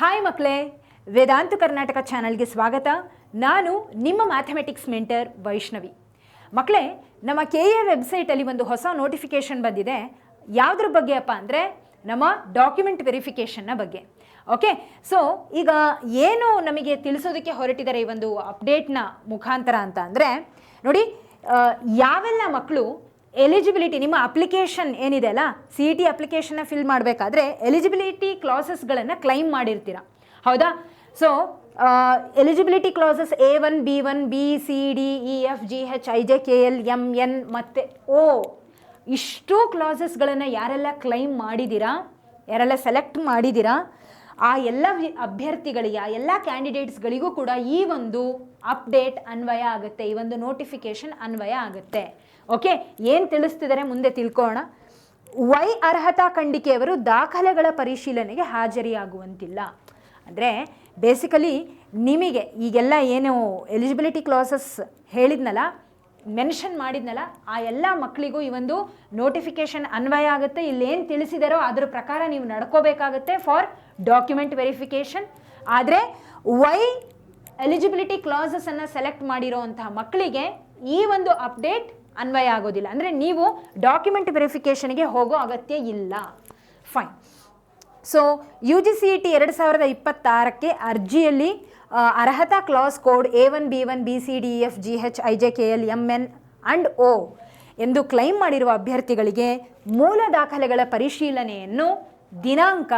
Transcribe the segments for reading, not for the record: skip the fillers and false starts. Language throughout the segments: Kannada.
ಹಾಯ್ ಮಕ್ಕಳೇ, ವೇದಾಂತ ಕರ್ನಾಟಕ ಚಾನಲ್ಗೆ ಸ್ವಾಗತ. ನಾನು ನಿಮ್ಮ ಮ್ಯಾಥಮೆಟಿಕ್ಸ್ ಮೆಂಟರ್ ವೈಷ್ಣವಿ. ಮಕ್ಕಳೇ, ನಮ್ಮ KA ವೆಬ್ಸೈಟಲ್ಲಿ ಒಂದು ಹೊಸ ನೋಟಿಫಿಕೇಷನ್ ಬಂದಿದೆ. ಯಾವುದ್ರ ಬಗ್ಗೆ ಅಪ್ಪ ಅಂದರೆ ನಮ್ಮ ಡಾಕ್ಯುಮೆಂಟ್ ವೆರಿಫಿಕೇಷನ್ನ ಬಗ್ಗೆ. ಓಕೆ, ಸೊ ಈಗ ಏನು ನಮಗೆ ತಿಳಿಸೋದಕ್ಕೆ ಹೊರಟಿದ್ದಾರೆ ಈ ಒಂದು ಅಪ್ಡೇಟ್ನ ಮುಖಾಂತರ ಅಂತ ಅಂದರೆ, ನೋಡಿ, ಯಾವೆಲ್ಲ ಮಕ್ಕಳು ಎಲಿಜಿಬಿಲಿಟಿ, ನಿಮ್ಮ ಅಪ್ಲಿಕೇಶನ್ ಏನಿದೆ ಅಲ್ಲ, CET ಅಪ್ಲಿಕೇಶನ್ನ ಫಿಲ್ ಮಾಡಬೇಕಾದ್ರೆ ಎಲಿಜಿಬಿಲಿಟಿ ಕ್ಲಾಸಸ್ಗಳನ್ನು ಕ್ಲೈಮ್ ಮಾಡಿರ್ತೀರ, ಹೌದಾ? So eligibility classes A1, B1, B, C, D, E, F, G, H, I, J, K, L, M, N ಮತ್ತು O ಇಷ್ಟು ಕ್ಲಾಸಸ್ಗಳನ್ನು ಯಾರೆಲ್ಲ ಕ್ಲೈಮ್ ಮಾಡಿದ್ದೀರಾ, ಯಾರೆಲ್ಲ ಸೆಲೆಕ್ಟ್ ಮಾಡಿದ್ದೀರಾ, ಆ ಎಲ್ಲ ಅಭ್ಯರ್ಥಿಗಳಿಗೆ, ಆ ಎಲ್ಲ ಕ್ಯಾಂಡಿಡೇಟ್ಸ್ಗಳಿಗೂ ಕೂಡ ಈ ಒಂದು ಅಪ್ಡೇಟ್ ಅನ್ವಯ ಆಗುತ್ತೆ, ಈ ಒಂದು ನೋಟಿಫಿಕೇಷನ್ ಅನ್ವಯ ಆಗುತ್ತೆ. ಓಕೆ, ಏನು ತಿಳಿಸ್ತಿದ್ದಾರೆ ಮುಂದೆ ತಿಳ್ಕೊಳ್ಳೋಣ. ವೈ ಅರ್ಹತಾ ಖಂಡಿಕೆಯವರು ದಾಖಲೆಗಳ ಪರಿಶೀಲನೆಗೆ ಹಾಜರಿಯಾಗುವಂತಿಲ್ಲ. ಅಂದರೆ ಬೇಸಿಕಲಿ ನಿಮಗೆ ಈಗೆಲ್ಲ ಏನು ಎಲಿಜಿಬಿಲಿಟಿ ಕ್ಲಾಸಸ್ ಹೇಳಿದ್ನಲ್ಲ, ಮೆನ್ಷನ್ ಮಾಡಿದ್ನಲ್ಲ, ಆ ಎಲ್ಲ ಮಕ್ಕಳಿಗೂ ಈ ಒಂದು ನೋಟಿಫಿಕೇಷನ್ ಅನ್ವಯ ಆಗುತ್ತೆ. ಇಲ್ಲೇನು ತಿಳಿಸಿದಾರೋ ಅದ್ರ ಪ್ರಕಾರ ನೀವು ನಡ್ಕೋಬೇಕಾಗುತ್ತೆ ಫಾರ್ ಡಾಕ್ಯುಮೆಂಟ್ ವೆರಿಫಿಕೇಷನ್. ಆದರೆ ವೈ ಎಲಿಜಿಬಿಲಿಟಿ ಕ್ಲಾಸಸನ್ನು ಸೆಲೆಕ್ಟ್ ಮಾಡಿರೋ ಅಂತಹ ಮಕ್ಕಳಿಗೆ ಈ ಒಂದು ಅಪ್ಡೇಟ್ ಅನ್ವಯ ಆಗೋದಿಲ್ಲ. ಅಂದರೆ ನೀವು ಡಾಕ್ಯುಮೆಂಟ್ ವೆರಿಫಿಕೇಷನ್ಗೆ ಹೋಗೋ ಅಗತ್ಯ ಇಲ್ಲ. ಫೈನ್. ಸೊ UGCET 2026ಕ್ಕೆ ಅರ್ಜಿಯಲ್ಲಿ ಅರ್ಹತಾ class code A1, B1, B, C, D, E, F, G, H, I, J, K, L, M, N and O ಎಂದು ಕ್ಲೈಮ್ ಮಾಡಿರುವ ಅಭ್ಯರ್ಥಿಗಳಿಗೆ ಮೂಲ ದಾಖಲೆಗಳ ಪರಿಶೀಲನೆಯನ್ನು ದಿನಾಂಕ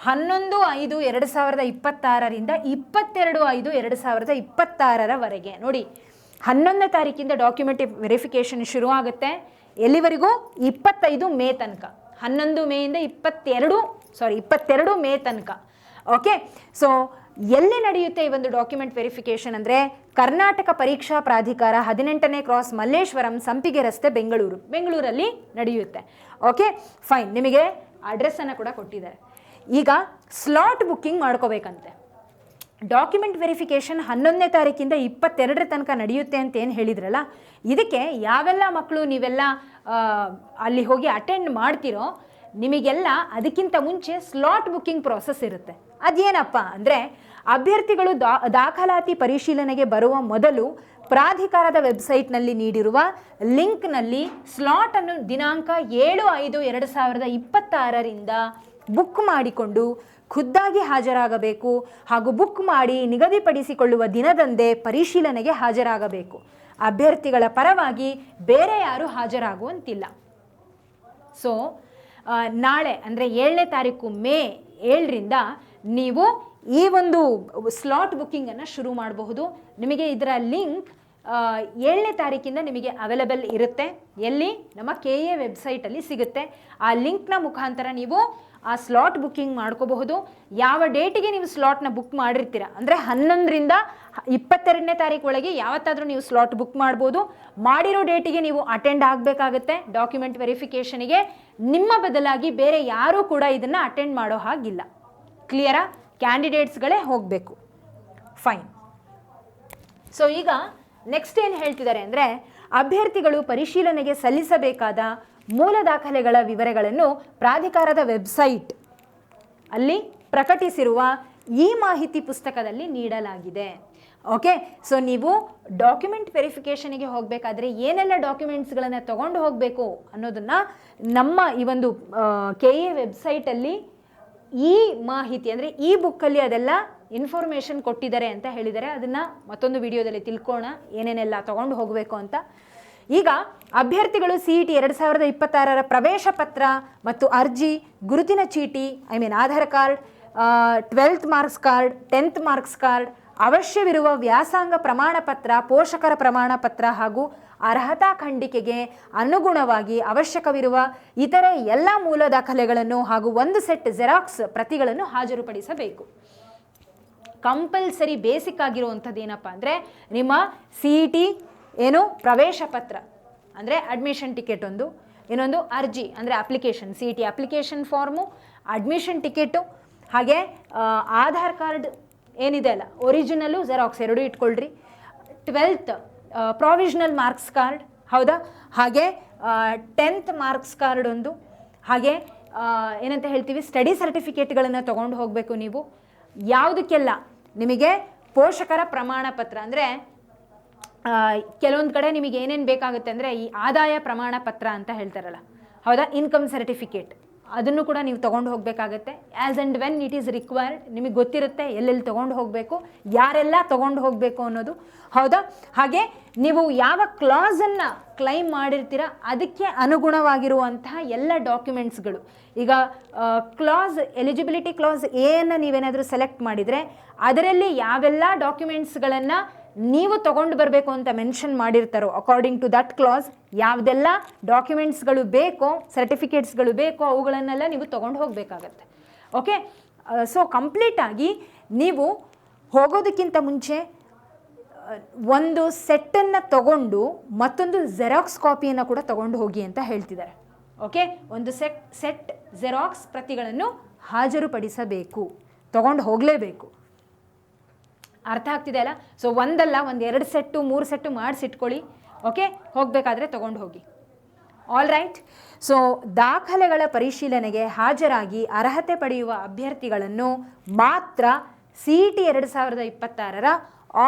11/5/2026ರಿಂದ 22/5/2026 ನೋಡಿ, 11ನೇ ತಾರೀಕಿಂದ ಡಾಕ್ಯುಮೆಂಟ್ ವೆರಿಫಿಕೇಷನ್ ಶುರು ಆಗುತ್ತೆ. ಎಲ್ಲಿವರೆಗೂ? 25 ಮೇ ತನಕ. 11 ಮೇಯಿಂದ 22 ಮೇ ತನಕ. ಓಕೆ, ಸೊ ಎಲ್ಲಿ ನಡೆಯುತ್ತೆ ಈ ಒಂದು ಡಾಕ್ಯುಮೆಂಟ್ ವೆರಿಫಿಕೇಷನ್ ಅಂದರೆ ಕರ್ನಾಟಕ ಪರೀಕ್ಷಾ ಪ್ರಾಧಿಕಾರ 18ನೇ ಕ್ರಾಸ್ ಮಲ್ಲೇಶ್ವರಂ, ಸಂಪಿಗೆ ರಸ್ತೆ, ಬೆಂಗಳೂರಲ್ಲಿ ನಡೆಯುತ್ತೆ. Okay, fine. ನಿಮಗೆ ಅಡ್ರೆಸ್ಸನ್ನು ಕೂಡ ಕೊಟ್ಟಿದ್ದಾರೆ. ಈಗ ಸ್ಲಾಟ್ ಬುಕ್ಕಿಂಗ್ ಮಾಡ್ಕೋಬೇಕಂತೆ. ಡಾಕ್ಯುಮೆಂಟ್ ವೆರಿಫಿಕೇಷನ್ 11ನೇ ತಾರೀಕಿಂದ 22 ತನಕ ನಡೆಯುತ್ತೆ ಅಂತ ಏನು ಹೇಳಿದ್ರಲ್ಲ, ಇದಕ್ಕೆ ಯಾವೆಲ್ಲ ಮಕ್ಕಳು ನೀವೆಲ್ಲ ಅಲ್ಲಿ ಹೋಗಿ ಅಟೆಂಡ್ ಮಾಡ್ತಿರೋ ನಿಮಗೆಲ್ಲ ಅದಕ್ಕಿಂತ ಮುಂಚೆ ಸ್ಲಾಟ್ ಬುಕ್ಕಿಂಗ್ ಪ್ರಾಸೆಸ್ ಇರುತ್ತೆ. ಅದೇನಪ್ಪ ಅಂದರೆ, ಅಭ್ಯರ್ಥಿಗಳು ದಾಖಲಾತಿ ಪರಿಶೀಲನೆಗೆ ಬರುವ ಮೊದಲು ಪ್ರಾಧಿಕಾರದ ವೆಬ್ಸೈಟ್ನಲ್ಲಿ ನೀಡಿರುವ ಲಿಂಕ್ನಲ್ಲಿ ಸ್ಲಾಟನ್ನು ದಿನಾಂಕ 7/5/2026ರಿಂದ ಬುಕ್ ಮಾಡಿಕೊಂಡು ಖುದ್ದಾಗಿ ಹಾಜರಾಗಬೇಕು ಹಾಗೂ ಬುಕ್ ಮಾಡಿ ನಿಗದಿಪಡಿಸಿಕೊಳ್ಳುವ ದಿನದಂದೇ ಪರಿಶೀಲನೆಗೆ ಹಾಜರಾಗಬೇಕು. ಅಭ್ಯರ್ಥಿಗಳ ಪರವಾಗಿ ಬೇರೆ ಯಾರೂ ಹಾಜರಾಗುವಂತಿಲ್ಲ. ಸೊ ನಾಳೆ ಅಂದರೆ 7ನೇ ತಾರೀಕು ಮೇ 7ರಿಂದ ನೀವು ಈ ಒಂದು ಸ್ಲಾಟ್ ಬುಕ್ಕಿಂಗನ್ನು ಶುರು ಮಾಡಬಹುದು. ನಿಮಗೆ ಇದರ ಲಿಂಕ್ 7ನೇ ತಾರೀಕಿಂದ ನಿಮಗೆ ಅವೈಲೇಬಲ್ ಇರುತ್ತೆ. ಎಲ್ಲಿ? ನಮ್ಮ KA ವೆಬ್ಸೈಟಲ್ಲಿ ಸಿಗುತ್ತೆ. ಆ ಲಿಂಕ್ನ ಮುಖಾಂತರ ನೀವು ಆ ಸ್ಲಾಟ್ ಬುಕ್ಕಿಂಗ್ ಮಾಡ್ಕೋಬಹುದು. ಯಾವ ಡೇಟಿಗೆ ನೀವು ಸ್ಲಾಟ್ನ ಬುಕ್ ಮಾಡಿರ್ತೀರ ಅಂದರೆ 11ರಿಂದ 22ನೇ ತಾರೀಕು ಒಳಗೆ ಯಾವತ್ತಾದರೂ ನೀವು ಸ್ಲಾಟ್ ಬುಕ್ ಮಾಡ್ಬೋದು. ಮಾಡಿರೋ ಡೇಟಿಗೆ ನೀವು ಅಟೆಂಡ್ ಆಗಬೇಕಾಗತ್ತೆ ಡಾಕ್ಯುಮೆಂಟ್ ವೆರಿಫಿಕೇಷನಿಗೆ. ನಿಮ್ಮ ಬದಲಾಗಿ ಬೇರೆ ಯಾರೂ ಕೂಡ ಇದನ್ನು ಅಟೆಂಡ್ ಮಾಡೋ ಹಾಗಿಲ್ಲ. ಕ್ಲಿಯರಾ? ಕ್ಯಾಂಡಿಡೇಟ್ಸ್ಗಳೇ ಹೋಗಬೇಕು. ಫೈನ್. ಸೊ ಈಗ ನೆಕ್ಸ್ಟ್ ಏನು ಹೇಳ್ತಿದ್ದಾರೆ ಅಂದರೆ, ಅಭ್ಯರ್ಥಿಗಳು ಪರಿಶೀಲನೆಗೆ ಸಲ್ಲಿಸಬೇಕಾದ ಮೂಲ ದಾಖಲೆಗಳ ವಿವರಗಳನ್ನು ಪ್ರಾಧಿಕಾರದ ವೆಬ್ಸೈಟ್ ಅಲ್ಲಿ ಪ್ರಕಟಿಸಿರುವ ಈ ಮಾಹಿತಿ ಪುಸ್ತಕದಲ್ಲಿ ನೀಡಲಾಗಿದೆ. ಓಕೆ, ಸೊ ನೀವು ಡಾಕ್ಯುಮೆಂಟ್ ವೆರಿಫಿಕೇಷನಿಗೆ ಹೋಗಬೇಕಾದ್ರೆ ಏನೆಲ್ಲ ಡಾಕ್ಯುಮೆಂಟ್ಸ್ಗಳನ್ನು ತೊಗೊಂಡು ಹೋಗಬೇಕು ಅನ್ನೋದನ್ನು ನಮ್ಮ ಈ ಒಂದು KA ವೆಬ್ಸೈಟಲ್ಲಿ ಈ ಮಾಹಿತಿ ಅಂದರೆ ಈ ಬುಕ್ಕಲ್ಲಿ ಅದೆಲ್ಲ ಇನ್ಫಾರ್ಮೇಷನ್ ಕೊಟ್ಟಿದ್ದಾರೆ ಅಂತ ಹೇಳಿದ್ದಾರೆ. ಅದನ್ನು ಮತ್ತೊಂದು ವಿಡಿಯೋದಲ್ಲಿ ತಿಳ್ಕೋಣ ಏನೇನೆಲ್ಲ ತೊಗೊಂಡು ಹೋಗಬೇಕು ಅಂತ. ಈಗ ಅಭ್ಯರ್ಥಿಗಳು CET 2026 ಪ್ರವೇಶ ಪತ್ರ ಮತ್ತು ಅರ್ಜಿ, ಗುರುತಿನ ಚೀಟಿ, Aadhaar card, 12th marks card, 10th marks card, ಅವಶ್ಯವಿರುವ ವ್ಯಾಸಂಗ ಪ್ರಮಾಣ ಪತ್ರ, ಪೋಷಕರ ಪ್ರಮಾಣ ಪತ್ರ ಹಾಗೂ ಅರ್ಹತಾ ಖಂಡಿಕೆಗೆ ಅನುಗುಣವಾಗಿ ಅವಶ್ಯಕವಿರುವ ಇತರೆ ಎಲ್ಲ ಮೂಲ ದಾಖಲೆಗಳನ್ನು ಹಾಗೂ ಒಂದು ಸೆಟ್ ಜೆರಾಕ್ಸ್ ಪ್ರತಿಗಳನ್ನು ಹಾಜರುಪಡಿಸಬೇಕು. ಕಂಪಲ್ಸರಿ ಬೇಸಿಕ್ ಆಗಿರುವಂಥದ್ದು ಏನಪ್ಪ ಅಂದರೆ ನಿಮ್ಮ CET ಏನು ಪ್ರವೇಶ ಪತ್ರ ಅಂದರೆ ಅಡ್ಮಿಷನ್ ಟಿಕೆಟ್ ಒಂದು, ಇನ್ನೊಂದು ಅರ್ಜಿ ಅಂದರೆ application, CET application farm, admission ticket, ಹಾಗೆ ಆಧಾರ್ ಕಾರ್ಡ್ ಏನಿದೆ ಅಲ್ಲ ಒರಿಜಿನಲು ಜೆರಾಕ್ಸ್ ಎರಡೂ ಇಟ್ಕೊಳ್ರಿ. 12th ಪ್ರಾವಿಷನಲ್ ಮಾರ್ಕ್ಸ್ ಕಾರ್ಡ್, ಹೌದಾ? ಹಾಗೆ 10th ಮಾರ್ಕ್ಸ್ ಕಾರ್ಡ್ ಒಂದು, ಹಾಗೆ ಏನಂತ ಹೇಳ್ತೀವಿ ಸ್ಟಡಿ ಸರ್ಟಿಫಿಕೇಟ್ಗಳನ್ನು ತೊಗೊಂಡು ಹೋಗಬೇಕು ನೀವು. ಯಾವುದಕ್ಕೆಲ್ಲ ನಿಮಗೆ ಪೋಷಕರ ಪ್ರಮಾಣ ಪತ್ರ ಅಂದರೆ ಕೆಲವೊಂದು ಕಡೆ ನಿಮಗೆ ಏನೇನು ಬೇಕಾಗುತ್ತೆ ಅಂದರೆ ಈ ಆದಾಯ ಪ್ರಮಾಣ ಪತ್ರ ಅಂತ ಹೇಳ್ತಾರಲ್ಲ, ಹೌದಾ, ಇನ್ಕಮ್ ಸರ್ಟಿಫಿಕೇಟ್, ಅದನ್ನು ಕೂಡ ನೀವು ತೊಗೊಂಡು ಹೋಗಬೇಕಾಗತ್ತೆ. As and when it is required, ನಿಮಗೆ ಗೊತ್ತಿರುತ್ತೆ ಎಲ್ಲೆಲ್ಲಿ ತೊಗೊಂಡು ಹೋಗಬೇಕು, ಯಾರೆಲ್ಲ ತೊಗೊಂಡು ಹೋಗಬೇಕು ಅನ್ನೋದು, ಹೌದಾ. ಹಾಗೆ ನೀವು ಯಾವ ಕ್ಲಾಸನ್ನು ಕ್ಲೈಮ್ ಮಾಡಿರ್ತೀರ ಅದಕ್ಕೆ ಅನುಗುಣವಾಗಿರುವಂತಹ ಎಲ್ಲ ಡಾಕ್ಯುಮೆಂಟ್ಸ್ಗಳು. ಈಗ ಕ್ಲಾಸ್ ಎಲಿಜಿಬಿಲಿಟಿ ಕ್ಲಾಸ್ ಎಯನ್ನು ನೀವೇನಾದರೂ ಸೆಲೆಕ್ಟ್ ಮಾಡಿದರೆ ಅದರಲ್ಲಿ ಯಾವೆಲ್ಲ ಡಾಕ್ಯುಮೆಂಟ್ಸ್ಗಳನ್ನು ನೀವು ತೊಗೊಂಡು ಬರಬೇಕು ಅಂತ ಮೆನ್ಷನ್ ಮಾಡಿರ್ತಾರೋ ಅಕಾರ್ಡಿಂಗ್ ಟು ದಟ್ ಕ್ಲಾಸ್, ಯಾವುದೆಲ್ಲ ಡಾಕ್ಯುಮೆಂಟ್ಸ್ಗಳು ಬೇಕೋ, ಸರ್ಟಿಫಿಕೇಟ್ಸ್ಗಳು ಬೇಕೋ ಅವುಗಳನ್ನೆಲ್ಲ ನೀವು ತೊಗೊಂಡು ಹೋಗಬೇಕಾಗತ್ತೆ. ಓಕೆ, ಸೊ ಕಂಪ್ಲೀಟಾಗಿ ನೀವು ಹೋಗೋದಕ್ಕಿಂತ ಮುಂಚೆ ಒಂದು ಸೆಟ್ಟನ್ನು ತಗೊಂಡು ಮತ್ತೊಂದು ಜೆರಾಕ್ಸ್ ಕಾಪಿಯನ್ನು ಕೂಡ ತೊಗೊಂಡು ಹೋಗಿ ಅಂತ ಹೇಳ್ತಿದ್ದಾರೆ. ಓಕೆ, ಒಂದು ಸೆಟ್ ಜೆರಾಕ್ಸ್ ಪ್ರತಿಗಳನ್ನು ಹಾಜರುಪಡಿಸಬೇಕು, ತೊಗೊಂಡು ಹೋಗಲೇಬೇಕು. ಅರ್ಥ ಆಗ್ತಿದೆ ಅಲ್ಲ? ಸೊ ಒಂದಲ್ಲ, ಒಂದು 2 ಸೆಟ್ಟು 3 ಸೆಟ್ಟು ಮಾಡಿಸಿಟ್ಕೊಳ್ಳಿ. ಓಕೆ, ಹೋಗಬೇಕಾದ್ರೆ ತೊಗೊಂಡು ಹೋಗಿ. All right. ಸೊ ದಾಖಲೆಗಳ ಪರಿಶೀಲನೆಗೆ ಹಾಜರಾಗಿ ಅರ್ಹತೆ ಪಡೆಯುವ ಅಭ್ಯರ್ಥಿಗಳನ್ನು ಮಾತ್ರ CET 2026ರ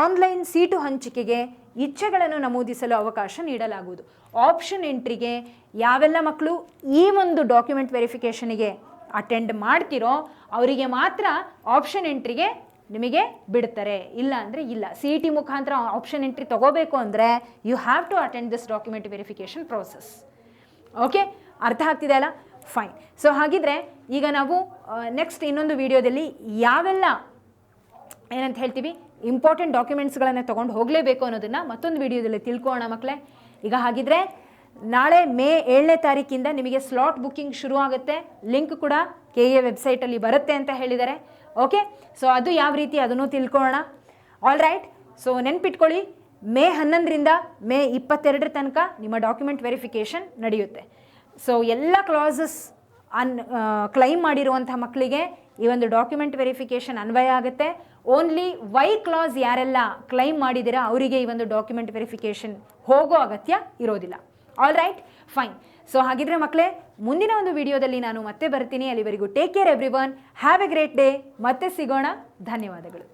ಆನ್ಲೈನ್ ಸೀಟು ಹಂಚಿಕೆಗೆ ಇಚ್ಛೆಗಳನ್ನು ನಮೂದಿಸಲು ಅವಕಾಶ ನೀಡಲಾಗುವುದು. ಆಪ್ಷನ್ ಎಂಟ್ರಿಗೆ ಯಾವೆಲ್ಲ ಮಕ್ಕಳು ಈ ಒಂದು ಡಾಕ್ಯುಮೆಂಟ್ ವೆರಿಫಿಕೇಷನಿಗೆ ಅಟೆಂಡ್ ಮಾಡ್ತಿರೋ ಅವರಿಗೆ ಮಾತ್ರ ಆಪ್ಷನ್ ಎಂಟ್ರಿಗೆ ನಿಮಗೆ ಬಿಡ್ತಾರೆ, ಇಲ್ಲ ಅಂದರೆ ಇಲ್ಲ. CET ಮುಖಾಂತರ ಆಪ್ಷನ್ ಎಂಟ್ರಿ ತೊಗೋಬೇಕು ಅಂದರೆ you have to attend this document verification process. Okay, ಅರ್ಥ ಆಗ್ತಿದೆ ಅಲ್ಲ? ಫೈನ್. ಸೊ ಹಾಗಿದ್ರೆ ಈಗ ನಾವು ನೆಕ್ಸ್ಟ್ ಇನ್ನೊಂದು ವಿಡಿಯೋದಲ್ಲಿ ಯಾವೆಲ್ಲ ಏನಂತ ಹೇಳ್ತೀವಿ ಇಂಪಾರ್ಟೆಂಟ್ ಡಾಕ್ಯುಮೆಂಟ್ಸ್ಗಳನ್ನು ತೊಗೊಂಡು ಹೋಗಲೇಬೇಕು ಅನ್ನೋದನ್ನು ಮತ್ತೊಂದು ವಿಡಿಯೋದಲ್ಲಿ ತಿಳ್ಕೊಳ್ಳೋಣ ಮಕ್ಕಳೇ. ಈಗ ಹಾಗಿದ್ರೆ ನಾಳೆ ಮೇ 7ನೇ ತಾರೀಕಿಂದ ನಿಮಗೆ ಸ್ಲಾಟ್ ಬುಕ್ಕಿಂಗ್ ಶುರು ಆಗುತ್ತೆ. ಲಿಂಕ್ ಕೂಡ KA ವೆಬ್ಸೈಟಲ್ಲಿ ಬರುತ್ತೆ ಅಂತ ಹೇಳಿದ್ದಾರೆ. ಓಕೆ, ಸೊ ಅದು ಯಾವ ರೀತಿ ಅದನ್ನು ತಿಳ್ಕೊಳ್ಳೋಣ. All right. ಸೊ ನೆನ್ಪಿಟ್ಕೊಳ್ಳಿ, ಮೇ 11ರಿಂದ ಮೇ 22 ತನಕ ನಿಮ್ಮ ಡಾಕ್ಯುಮೆಂಟ್ ವೆರಿಫಿಕೇಷನ್ ನಡೆಯುತ್ತೆ. ಸೊ ಎಲ್ಲ ಕ್ಲಾಸಸ್ ಕ್ಲೈಮ್ ಮಾಡಿರುವಂಥ ಮಕ್ಕಳಿಗೆ ಈ ಒಂದು ಡಾಕ್ಯುಮೆಂಟ್ ವೆರಿಫಿಕೇಷನ್ ಅನ್ವಯ ಆಗುತ್ತೆ. ಓನ್ಲಿ ವೈ ಕ್ಲಾಸ್ ಯಾರೆಲ್ಲ ಕ್ಲೈಮ್ ಮಾಡಿದ್ದೀರಾ ಅವರಿಗೆ ಈ ಒಂದು ಡಾಕ್ಯುಮೆಂಟ್ ವೆರಿಫಿಕೇಷನ್ ಹೋಗೋ ಅಗತ್ಯ ಇರೋದಿಲ್ಲ. All right, fine. ಸೊ ಹಾಗಿದ್ರೆ ಮಕ್ಕಳೇ, ಮುಂದಿನ ಒಂದು ವಿಡಿಯೋದಲ್ಲಿ ನಾನು ಮತ್ತೆ ಬರ್ತೀನಿ. ಅಲ್ಲಿವರೆಗೂ take care everyone, have A great day. ಮತ್ತೆ ಸಿಗೋಣ. ಧನ್ಯವಾದಗಳು.